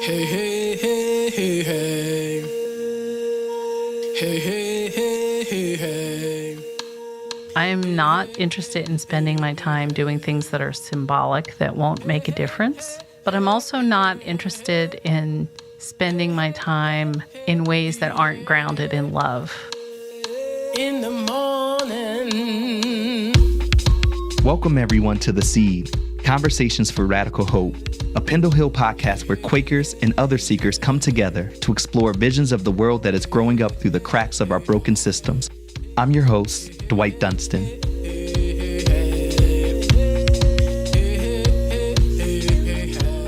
Hey, hey, hey, hey, hey. Hey, hey, hey, hey, hey. I am not interested in spending my time doing things that are symbolic that won't make a difference, but I'm also not interested in spending my time in ways that aren't grounded in love. In the morning. Welcome everyone to The Seed, Conversations for Radical Hope, a Pendle Hill podcast where Quakers and other seekers come together to explore visions of the world that is growing up through the cracks of our broken systems. I'm your host, Dwight Dunstan.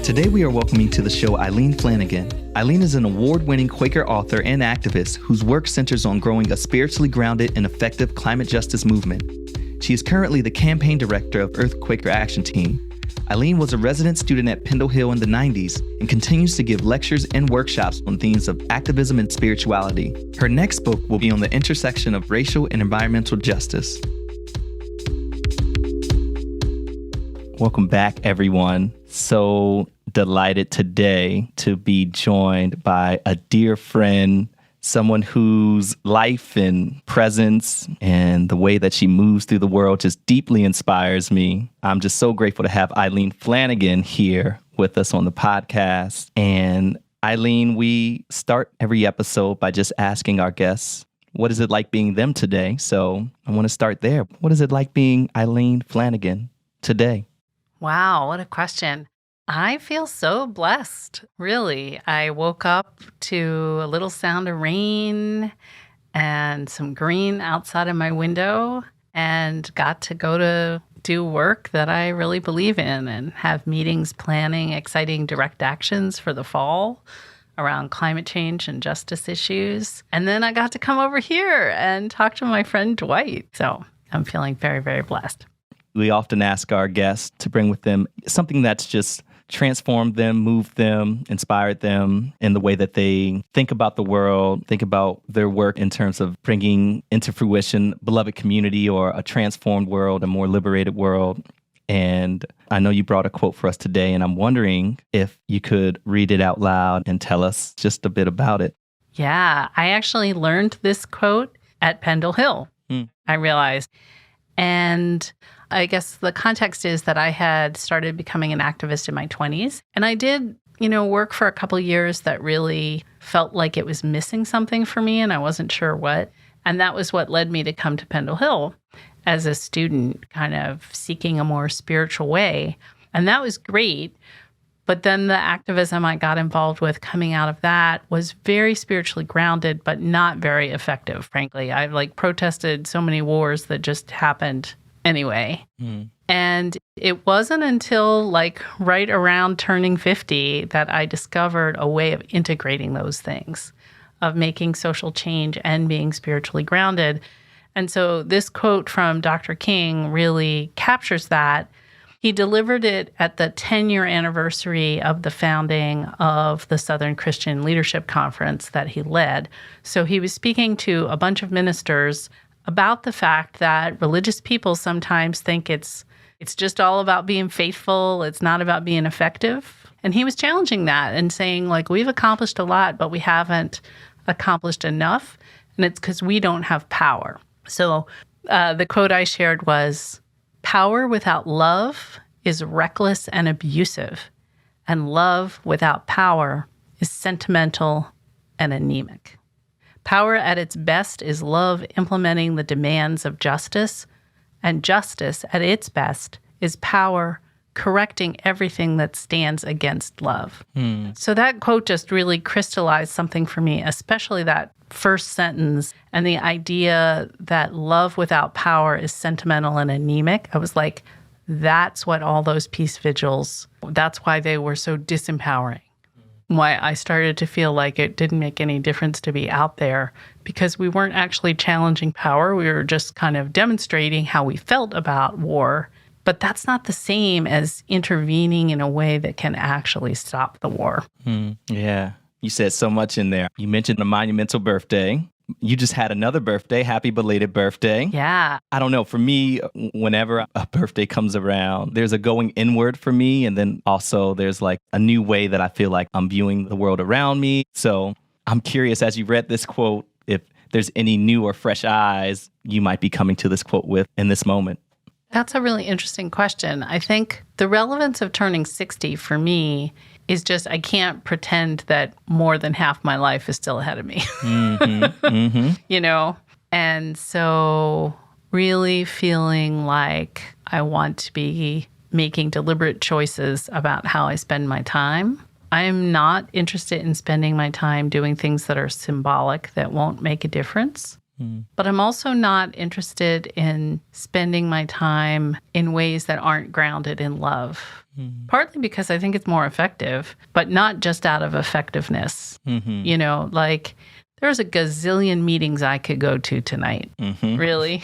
Today we are welcoming to the show Eileen Flanagan. Eileen is an award-winning Quaker author and activist whose work centers on growing a spiritually grounded and effective climate justice movement. She is currently the campaign director of Earth Quaker Action Team. Eileen was a resident student at Pendle Hill in the 90s and continues to give lectures and workshops on themes of activism and spirituality. Her next book will be on the intersection of racial and environmental justice. Welcome back, everyone. So delighted today to be joined by a dear friend, someone whose life and presence and the way that she moves through the world just deeply inspires me. I'm just so grateful to have Eileen Flanagan here with us on the podcast. And Eileen, we start every episode by just asking our guests, what is it like being them today? So I want to start there. What is it like being Eileen Flanagan today? Wow, what a question. I feel so blessed, really. I woke up to a little sound of rain and some green outside of my window and got to go to do work that I really believe in and have meetings planning exciting direct actions for the fall around climate change and justice issues. And then I got to come over here and talk to my friend Dwight. So I'm feeling very, very blessed. We often ask our guests to bring with them something that's just transformed them, moved them, inspired them in the way that they think about the world, think about their work in terms of bringing into fruition beloved community or a transformed world, a more liberated world. And I know you brought a quote for us today, and I'm wondering if you could read it out loud and tell us just a bit about it. Yeah, I actually learned this quote at Pendle Hill, I realized. And I guess the context is that I had started becoming an activist in my 20s. And I did, work for a couple years that really felt like it was missing something for me, and I wasn't sure what. And that was what led me to come to Pendle Hill as a student, kind of seeking a more spiritual way. And that was great. But then the activism I got involved with coming out of that was very spiritually grounded, but not very effective, frankly. I protested so many wars that just happened anyway. And it wasn't until right around turning 50 that I discovered a way of integrating those things, of making social change and being spiritually grounded. And so this quote from Dr. King really captures that. He delivered it at the 10-year anniversary of the founding of the Southern Christian Leadership Conference that he led. So he was speaking to a bunch of ministers about the fact that religious people sometimes think it's just all about being faithful. It's not about being effective. And he was challenging that and saying, we've accomplished a lot, but we haven't accomplished enough. And it's because we don't have power. So the quote I shared was, "Power without love is reckless and abusive, and love without power is sentimental and anemic. Power at its best is love implementing the demands of justice, and justice at its best is power correcting everything that stands against love." So that quote just really crystallized something for me, especially that first sentence and the idea that love without power is sentimental and anemic. I was like, that's what all those peace vigils, that's why they were so disempowering. Why I started to feel like it didn't make any difference to be out there, because we weren't actually challenging power. We were just kind of demonstrating how we felt about war. But that's not the same as intervening in a way that can actually stop the war. Yeah. You said so much in there. You mentioned a monumental birthday, You just had another birthday. Happy belated birthday. Yeah. I don't know. For me, whenever a birthday comes around, there's a going inward for me. And then also there's like a new way that I feel like I'm viewing the world around me. So I'm curious, as you read this quote, if there's any new or fresh eyes you might be coming to this quote with in this moment. That's a really interesting question. I think the relevance of turning 60 for me is just I can't pretend that more than half my life is still ahead of me. You know? And so really feeling like I want to be making deliberate choices about how I spend my time. I'm not interested in spending my time doing things that are symbolic that won't make a difference. But I'm also not interested in spending my time in ways that aren't grounded in love. Partly because I think it's more effective, but not just out of effectiveness. You know, like there's a gazillion meetings I could go to tonight. Really?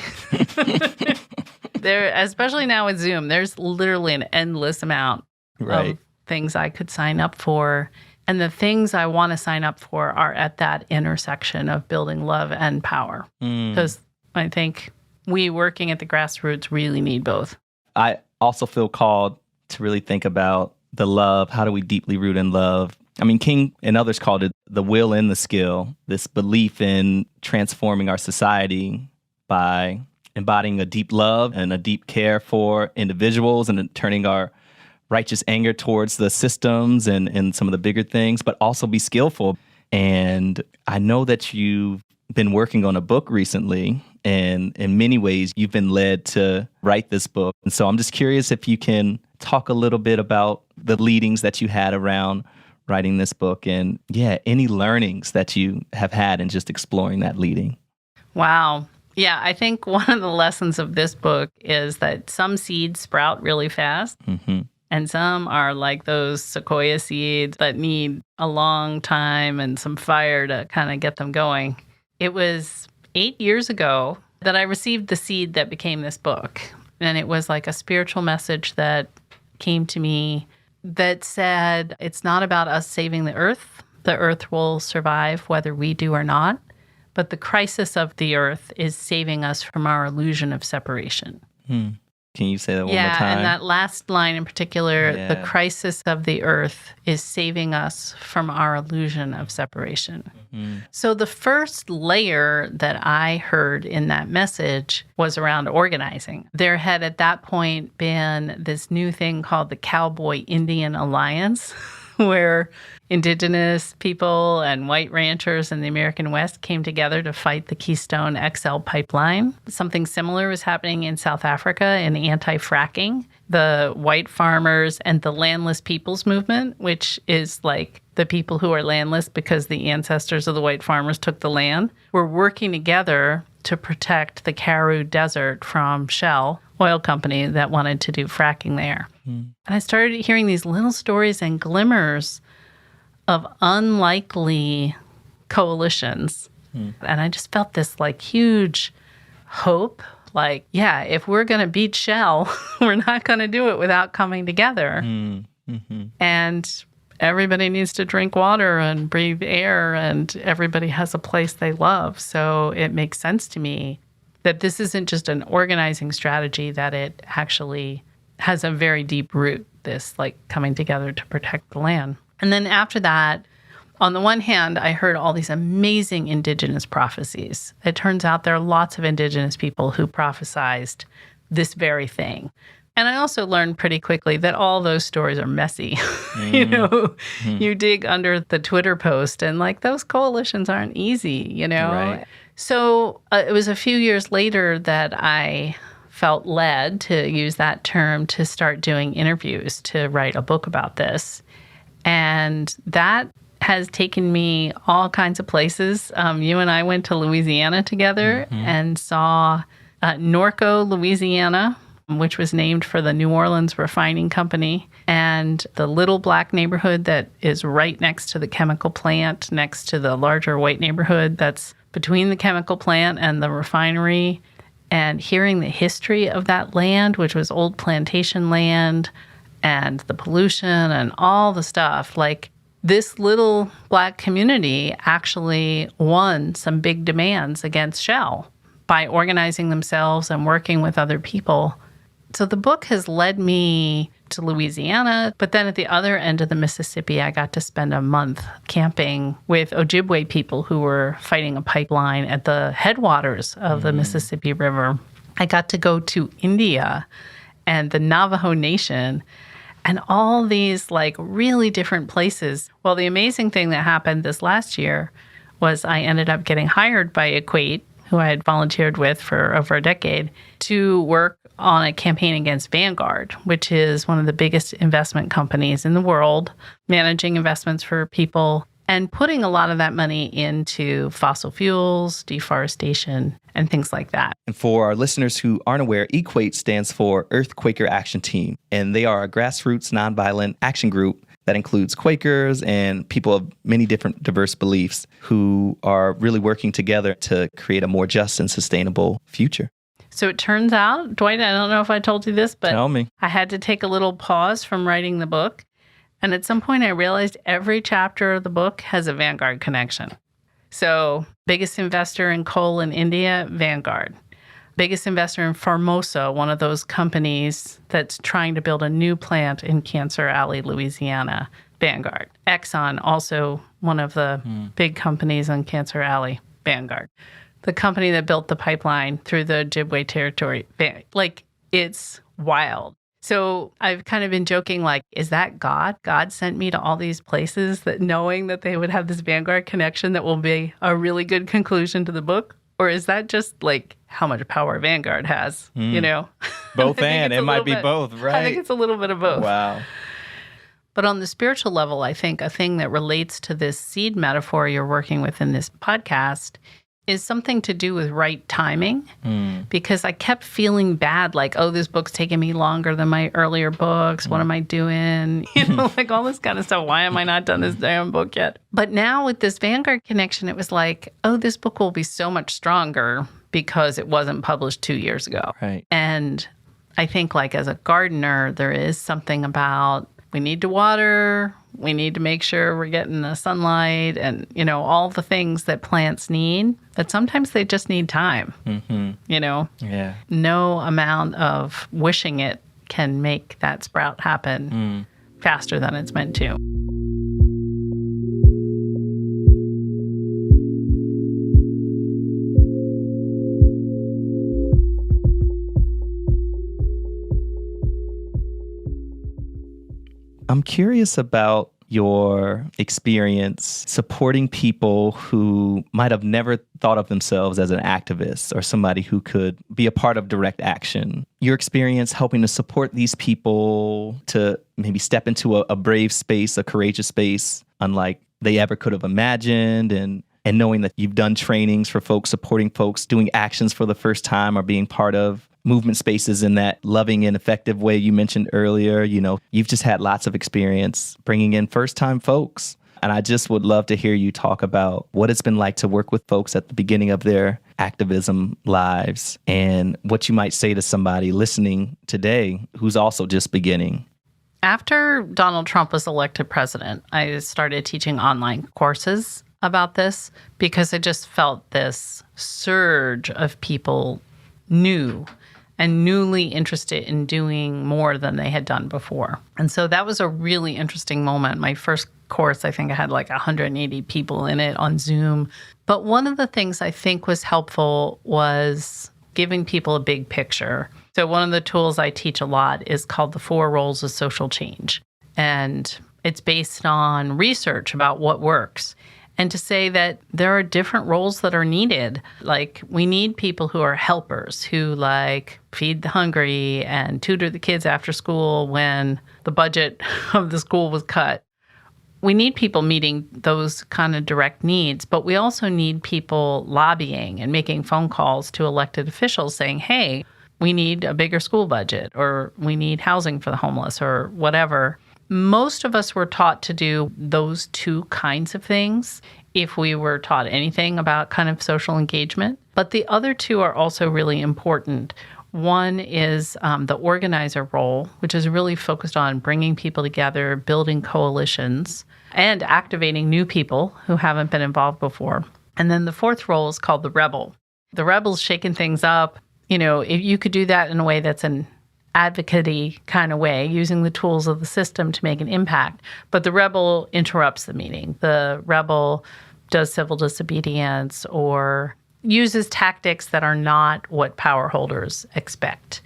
There, especially now with Zoom, there's literally an endless amount of things I could sign up for. And the things I want to sign up for are at that intersection of building love and power. Because I think we working at the grassroots really need both. I also feel called to really think about the love. How do we deeply root in love? I mean, King and others called it the will and the skill, this belief in transforming our society by embodying a deep love and a deep care for individuals and turning our righteous anger towards the systems and some of the bigger things, but also be skillful. And I know that you've been working on a book recently, and in many ways, you've been led to write this book. And so I'm just curious if you can talk a little bit about the leadings that you had around writing this book and, any learnings that you have had in just exploring that leading. Wow. Yeah, I think one of the lessons of this book is that some seeds sprout really fast. And some are like those sequoia seeds that need a long time and some fire to kind of get them going. It was 8 years ago that I received the seed that became this book. And it was like a spiritual message that came to me that said, it's not about us saving the earth. The earth will survive whether we do or not. But the crisis of the earth is saving us from our illusion of separation. Can you say that one more time? Yeah, and that last line in particular, the crisis of the earth is saving us from our illusion of separation. So the first layer that I heard in that message was around organizing. There had at that point been this new thing called the Cowboy Indian Alliance, where indigenous people and white ranchers in the American West came together to fight the Keystone XL pipeline. Something similar was happening in South Africa in anti-fracking. The white farmers and the landless peoples movement, which is like the people who are landless because the ancestors of the white farmers took the land, were working together to protect the Karoo Desert from Shell oil company that wanted to do fracking there. And I started hearing these little stories and glimmers of unlikely coalitions. And I just felt this like huge hope. Like, if we're going to beat Shell, we're not going to do it without coming together. And everybody needs to drink water and breathe air, and everybody has a place they love. So it makes sense to me that this isn't just an organizing strategy, that it actually has a very deep root, this like coming together to protect the land. And then after that, on the one hand, I heard all these amazing indigenous prophecies. It turns out there are lots of indigenous people who prophesized this very thing. And I also learned pretty quickly that all those stories are messy. You dig under the Twitter post and like those coalitions aren't easy, Right. So it was a few years later that I felt led, to use that term, to start doing interviews to write a book about this. And that has taken me all kinds of places. You and I went to Louisiana together and saw Norco, Louisiana, which was named for the New Orleans Refining Company, and the little black neighborhood that is right next to the chemical plant, next to the larger white neighborhood that's between the chemical plant and the refinery. And hearing the history of that land, which was old plantation land, and the pollution and all the stuff, like this little Black community actually won some big demands against Shell by organizing themselves and working with other people. So the book has led me to Louisiana, but then at the other end of the Mississippi, I got to spend a month camping with Ojibwe people who were fighting a pipeline at the headwaters of the Mississippi River. I got to go to India and the Navajo Nation and all these like really different places. Well, the amazing thing that happened this last year was I ended up getting hired by Equate, who I had volunteered with for over a decade, to work on a campaign against Vanguard, which is one of the biggest investment companies in the world, managing investments for people and putting a lot of that money into fossil fuels, deforestation, and things like that. And for our listeners who aren't aware, Equate stands for Earth Quaker Action Team, and they are a grassroots nonviolent action group that includes Quakers and people of many different diverse beliefs who are really working together to create a more just and sustainable future. So it turns out, Dwight, I don't know if I told you this, but Tell me. I had to take a little pause from writing the book. And at some point I realized every chapter of the book has a Vanguard connection. So biggest investor in coal in India, Vanguard. Biggest investor in Formosa, one of those companies that's trying to build a new plant in Cancer Alley, Louisiana, Vanguard. Exxon, also one of the big companies on Cancer Alley, Vanguard. The company that built the pipeline through the Ojibwe territory. Like, it's wild. So I've kind of been joking, like, is that God? God sent me to all these places that knowing that they would have this Vanguard connection that will be a really good conclusion to the book? Or is that just like how much power Vanguard has, you know? Both and it might be both, right? I think it's a little bit of both. Wow. But on the spiritual level, I think a thing that relates to this seed metaphor you're working with in this podcast is something to do with right timing, because I kept feeling bad, like, oh, this book's taking me longer than my earlier books. What am I doing? You know, like all this kind of stuff. Why am I not done this damn book yet? But now with this Vanguard connection, it was like, oh, this book will be so much stronger because it wasn't published 2 years ago. Right. And I think like as a gardener, there is something about we need to water, we need to make sure we're getting the sunlight and, you know, all the things that plants need, that sometimes they just need time, you know? Yeah. No amount of wishing it can make that sprout happen faster than it's meant to. I'm curious about your experience supporting people who might have never thought of themselves as an activist or somebody who could be a part of direct action. Your experience helping to support these people to maybe step into a brave space, a courageous space, unlike they ever could have imagined, and knowing that you've done trainings for folks, supporting folks, doing actions for the first time or being part of movement spaces in that loving and effective way you mentioned earlier. You know, you've just had lots of experience bringing in first-time folks. And I just would love to hear you talk about what it's been like to work with folks at the beginning of their activism lives and what you might say to somebody listening today who's also just beginning. After Donald Trump was elected president, I started teaching online courses about this because I just felt this surge of people new and newly interested in doing more than they had done before. And so that was a really interesting moment. My first course, I think I had like 180 people in it on Zoom. But one of the things I think was helpful was giving people a big picture. So one of the tools I teach a lot is called the 4 roles of social change. And it's based on research about what works. And to say that there are different roles that are needed. Like, we need people who are helpers, who like feed the hungry and tutor the kids after school when the budget of the school was cut. We need people meeting those kind of direct needs, but we also need people lobbying and making phone calls to elected officials saying, hey, we need a bigger school budget, or we need housing for the homeless, or whatever. Most of us were taught to do those 2 kinds of things if we were taught anything about kind of social engagement. But the other 2 are also really important. One is the organizer role, which is really focused on bringing people together, building coalitions, and activating new people who haven't been involved before. And then the fourth role is called the rebel. The rebel's shaking things up. If you could do that in a way that's an advocate-y kind of way, using the tools of the system to make an impact. But the rebel interrupts the meeting. The rebel does civil disobedience or uses tactics that are not what power holders expect.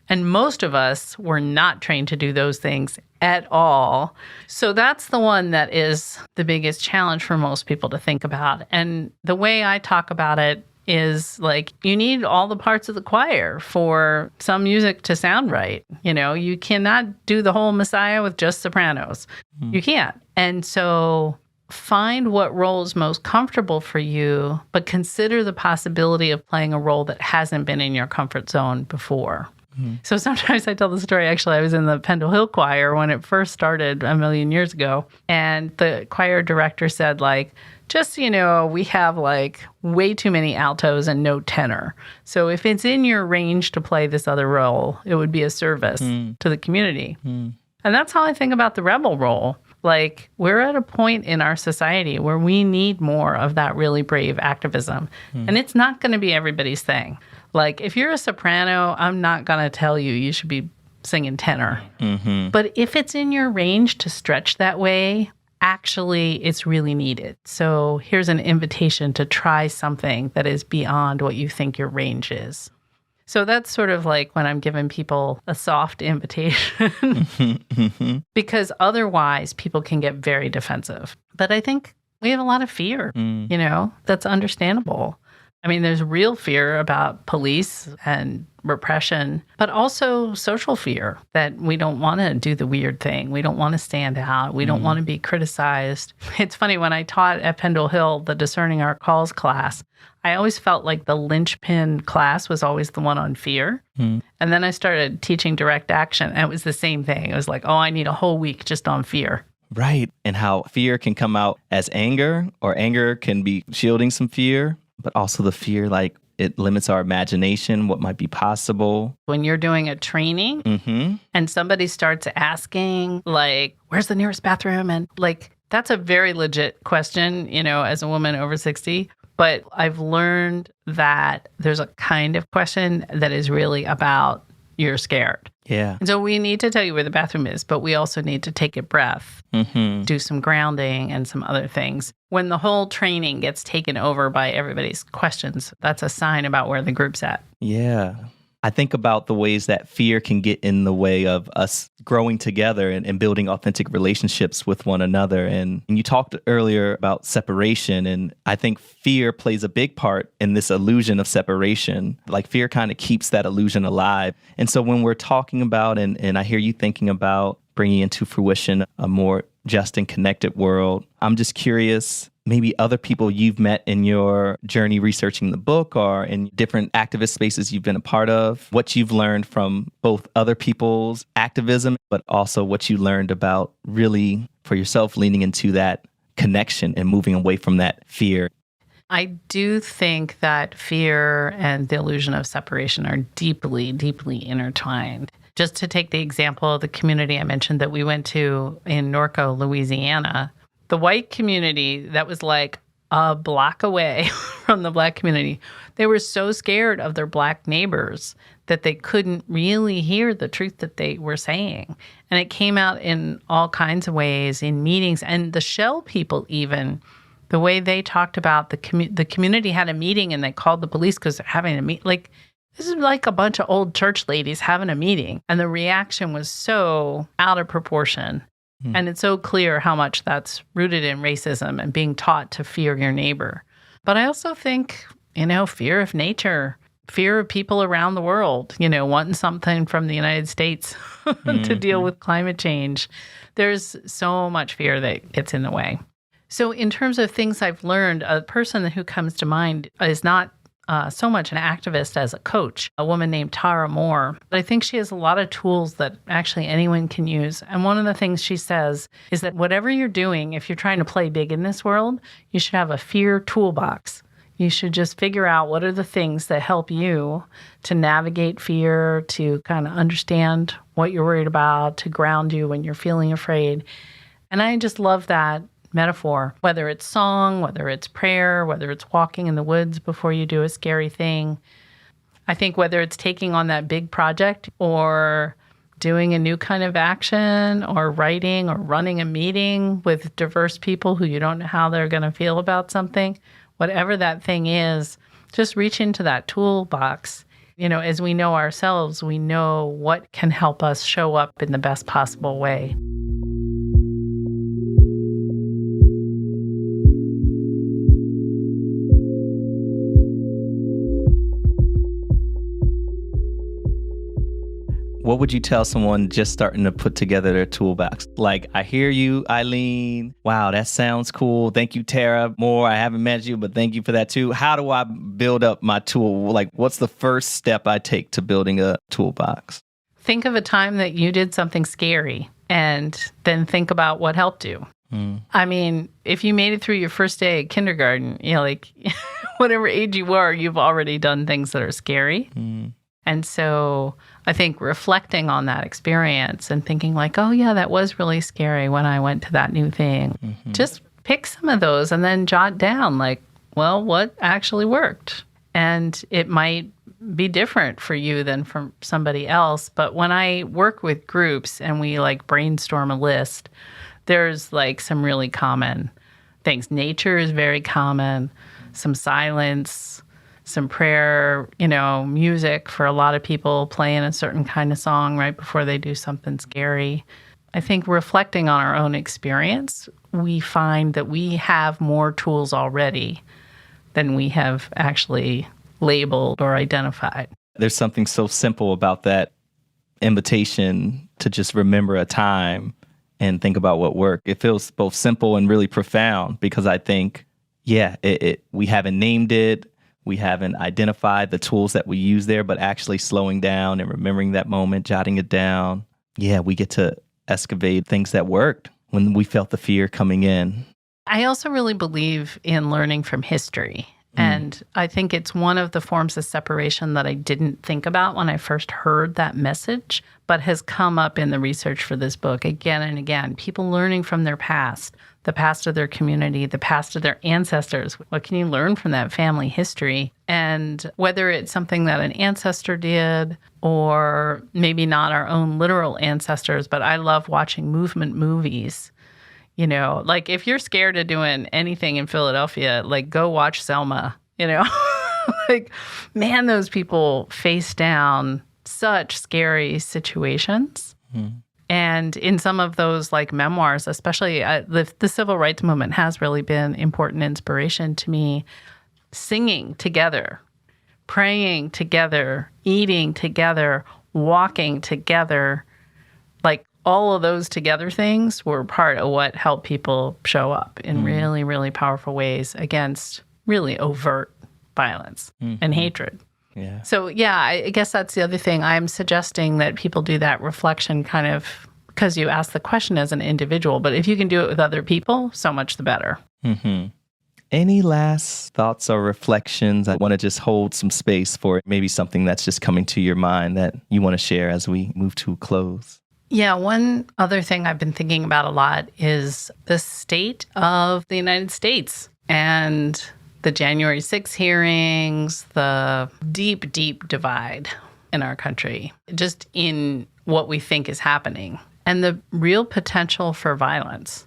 And most of us were not trained to do those things at all. So that's the one that is the biggest challenge for most people to think about. And the way I talk about it is like, you need all the parts of the choir for some music to sound right. You cannot do the whole Messiah with just sopranos. You can't. And so find what role is most comfortable for you, but consider the possibility of playing a role that hasn't been in your comfort zone before. So sometimes I tell the story, actually, I was in the Pendle Hill Choir when it first started a million years ago. And the choir director said, just so you know, we have way too many altos and no tenor. So if it's in your range to play this other role, it would be a service to the community. And that's how I think about the rebel role. We're at a point in our society where we need more of that really brave activism. And it's not going to be everybody's thing. If you're a soprano, I'm not going to tell you should be singing tenor. But if it's in your range to stretch that way, actually, it's really needed. So here's an invitation to try something that is beyond what you think your range is. So that's sort of like when I'm giving people a soft invitation, because otherwise people can get very defensive. But I think we have a lot of fear, that's understandable. I mean, there's real fear about police and repression, but also social fear that we don't want to do the weird thing. We don't want to stand out. We don't want to be criticized. It's funny, when I taught at Pendle Hill, the Discerning Our Calls class, I always felt like the linchpin class was always the one on fear. And then I started teaching direct action, and it was the same thing. It was like, I need a whole week just on fear. Right. And how fear can come out as anger, or anger can be shielding some fear, but also the fear, it limits our imagination, what might be possible. When you're doing a training and somebody starts asking, where's the nearest bathroom? And that's a very legit question, as a woman over 60. But I've learned that there's a kind of question that is really about you're scared. Yeah. And so we need to tell you where the bathroom is, but we also need to take a breath, do some grounding and some other things. When the whole training gets taken over by everybody's questions, that's a sign about where the group's at. Yeah. I think about the ways that fear can get in the way of us growing together and building authentic relationships with one another. And you talked earlier about separation, and I think fear plays a big part in this illusion of separation. Fear kind of keeps that illusion alive. And so when we're talking about, and I hear you thinking about bringing into fruition a more just and connected world, I'm just curious, maybe other people you've met in your journey researching the book or in different activist spaces you've been a part of, what you've learned from both other people's activism, but also what you learned about really for yourself leaning into that connection and moving away from that fear. I do think that fear and the illusion of separation are deeply, deeply intertwined. Just to take the example of the community I mentioned that we went to in Norco, Louisiana, the white community that was a block away from the Black community, they were so scared of their Black neighbors that they couldn't really hear the truth that they were saying. And it came out in all kinds of ways, in meetings. And the Shell people even, the way they talked about the community had a meeting and they called the police because they're having a meeting. This is a bunch of old church ladies having a meeting. And the reaction was so out of proportion. And it's so clear how much that's rooted in racism and being taught to fear your neighbor. But I also think, fear of nature, fear of people around the world, wanting something from the United States to deal with climate change. There's so much fear that gets in the way. So in terms of things I've learned, a person who comes to mind is not so much an activist as a coach, a woman named Tara Moore. But I think she has a lot of tools that actually anyone can use. And one of the things she says is that whatever you're doing, if you're trying to play big in this world, you should have a fear toolbox. You should just figure out what are the things that help you to navigate fear, to kind of understand what you're worried about, to ground you when you're feeling afraid. And I just love that metaphor, whether it's song, whether it's prayer, whether it's walking in the woods before you do a scary thing. I think whether it's taking on that big project or doing a new kind of action or writing or running a meeting with diverse people who you don't know how they're going to feel about something, whatever that thing is, just reach into that toolbox. As we know ourselves, we know what can help us show up in the best possible way. What would you tell someone just starting to put together their toolbox? Like, I hear you, Eileen. Wow, that sounds cool. Thank you, Tara. More, I haven't met you, but thank you for that too. How do I build up my tool? Like, what's the first step I take to building a toolbox? Think of a time that you did something scary and then think about what helped you. I mean, if you made it through your first day at kindergarten, whatever age you were, you've already done things that are scary. And so I think reflecting on that experience and thinking like, oh, yeah, that was really scary when I went to that new thing. Just pick some of those and then jot down like, well, what actually worked? And it might be different for you than from somebody else. But when I work with groups and we like brainstorm a list, there's like some really common things. Nature is very common, some silence, some prayer, music for a lot of people, playing a certain kind of song right before they do something scary. I think reflecting on our own experience, we find that we have more tools already than we have actually labeled or identified. There's something so simple about that invitation to just remember a time and think about what worked. It feels both simple and really profound because I think, we haven't named it. We haven't identified the tools that we use there, but actually slowing down and remembering that moment, jotting it down. Yeah, we get to excavate things that worked when we felt the fear coming in. I also really believe in learning from history. And I think it's one of the forms of separation that I didn't think about when I first heard that message, but has come up in the research for this book again and again. People learning from their past, the past of their community, the past of their ancestors. What can you learn from that family history? And whether it's something that an ancestor did or maybe not our own literal ancestors, but I love watching movement movies. Like if you're scared of doing anything in Philadelphia, like go watch Selma, like, man, those people face down such scary situations. And in some of those like memoirs, especially the civil rights movement has really been important inspiration to me. Singing together, praying together, eating together, walking together, like all of those together things were part of what helped people show up in really, really powerful ways against really overt violence and hatred. Yeah. So, I guess that's the other thing. I'm suggesting that people do that reflection kind of because you ask the question as an individual. But if you can do it with other people, so much the better. Any last thoughts or reflections? I want to just hold some space for maybe something that's just coming to your mind that you want to share as we move to a close. Yeah, one other thing I've been thinking about a lot is the state of the United States and the January 6th hearings, the deep, deep divide in our country, just in what we think is happening, and the real potential for violence.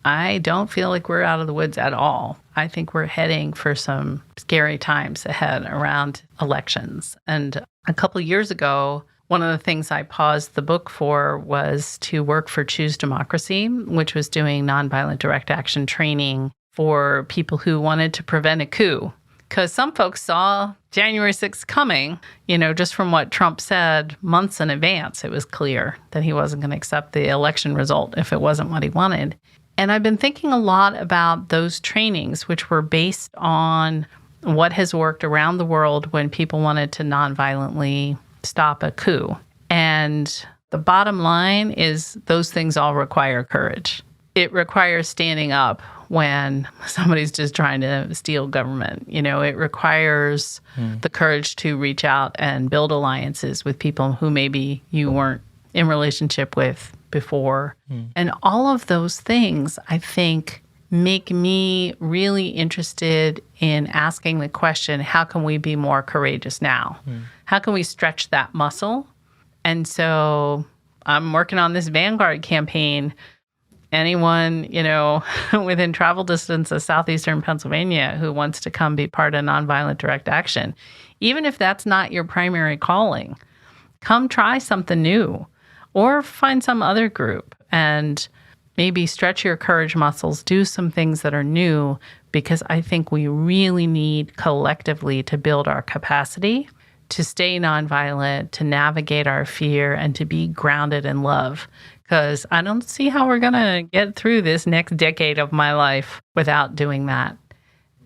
I don't feel like we're out of the woods at all. I think we're heading for some scary times ahead around elections. And a couple years ago, one of the things I paused the book for was to work for Choose Democracy, which was doing nonviolent direct action training for people who wanted to prevent a coup. Because some folks saw January 6th coming, just from what Trump said months in advance. It was clear that he wasn't going to accept the election result if it wasn't what he wanted. And I've been thinking a lot about those trainings, which were based on what has worked around the world when people wanted to nonviolently stop a coup. And the bottom line is those things all require courage. It requires standing up when somebody's just trying to steal government. It requires the courage to reach out and build alliances with people who maybe you weren't in relationship with before. And all of those things, I think, make me really interested in asking the question, how can we be more courageous now? How can we stretch that muscle? And so I'm working on this Vanguard campaign. Anyone, within travel distance of southeastern Pennsylvania who wants to come be part of nonviolent direct action, even if that's not your primary calling, come try something new or find some other group and maybe stretch your courage muscles, do some things that are new, because I think we really need collectively to build our capacity to stay nonviolent, to navigate our fear, and to be grounded in love. Because I don't see how we're going to get through this next decade of my life without doing that.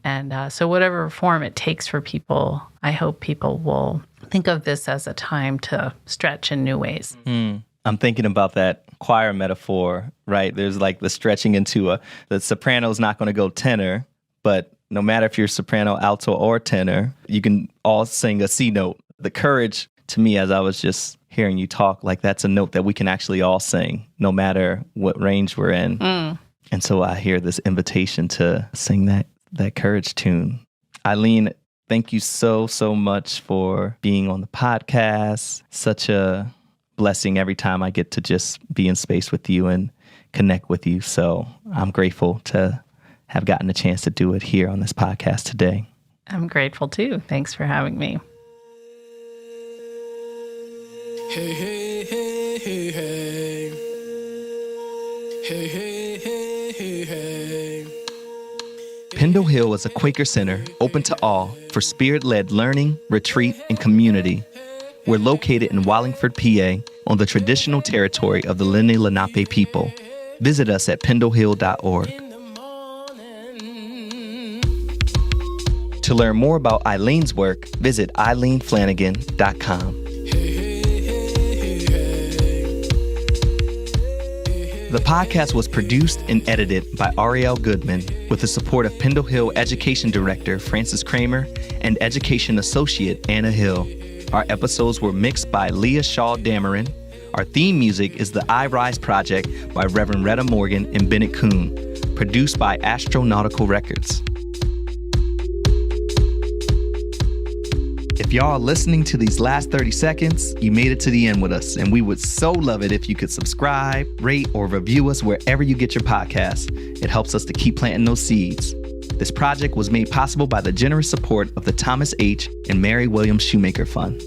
And so whatever form it takes for people, I hope people will think of this as a time to stretch in new ways. I'm thinking about that choir metaphor, right? There's like the stretching into the soprano's not going to go tenor, but no matter if you're soprano, alto, or tenor, you can all sing a C note. The courage, to me, as I was just hearing you talk, like that's a note that we can actually all sing, no matter what range we're in. And so I hear this invitation to sing that courage tune. Eileen, thank you so much for being on the podcast. Such a blessing every time I get to just be in space with you and connect with you. So I'm grateful to have gotten a chance to do it here on this podcast today. I'm grateful too. Thanks for having me. Hey, hey, hey, hey, hey. Hey, hey, hey, hey, hey. Pendle Hill is a Quaker center open to all for spirit-led learning, retreat, and community. We're located in Wallingford, PA, on the traditional territory of the Lenni Lenape people. Visit us at pendlehill.org. To learn more about Eileen's work, visit eileenflanagan.com. The podcast was produced and edited by Ariel Goodman with the support of Pendle Hill Education Director Francis Kramer and Education Associate Anna Hill. Our episodes were mixed by Leah Shaw Dameron. Our theme music is the I Rise Project by Reverend Retta Morgan and Bennett Kuhn, produced by Astronautical Records. If y'all are listening to these last 30 seconds, you made it to the end with us, and we would so love it if you could subscribe, rate, or review us wherever you get your podcasts. It helps us to keep planting those seeds. This project was made possible by the generous support of the Thomas H. and Mary Williams Shoemaker Fund.